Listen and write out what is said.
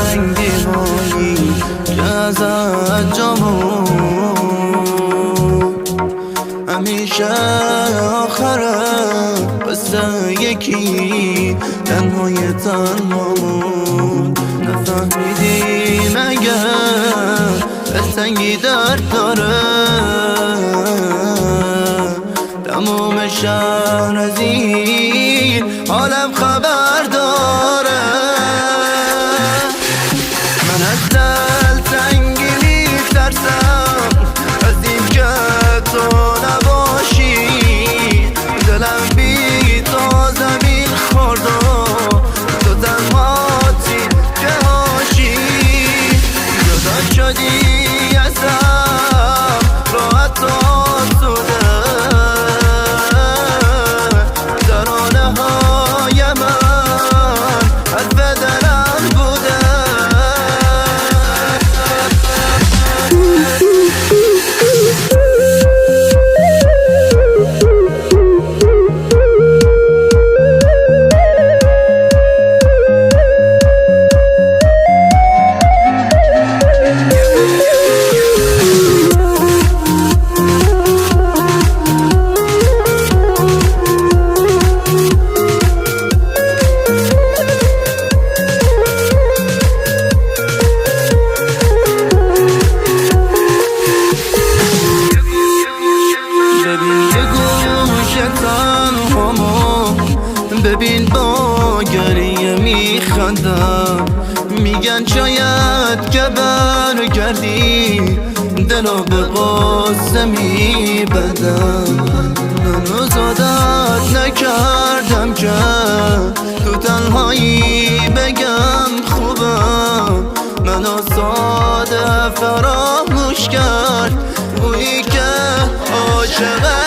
رنگی هایی که از انجامون همیشه آخره قصه یکی تنهای تنهامون نفهمیدیم اگر دلتنگی درد داره تموم شهر از این عالم خبر داره من از دلتنگی میترسم از این که تو نباشی دلم بی تو زمین خورد و تو تنهاتی که هاشی جدا شدی ازم راحت و آسوده ترانه های من از بدنم بوده ببین با گریه میخندم میگن شاید که برگردی دلو به قصه میبندم هنوز عادت نکردم که تو تنهایی بگم خوبم منو ساده فراموش کرد اونی که عاشق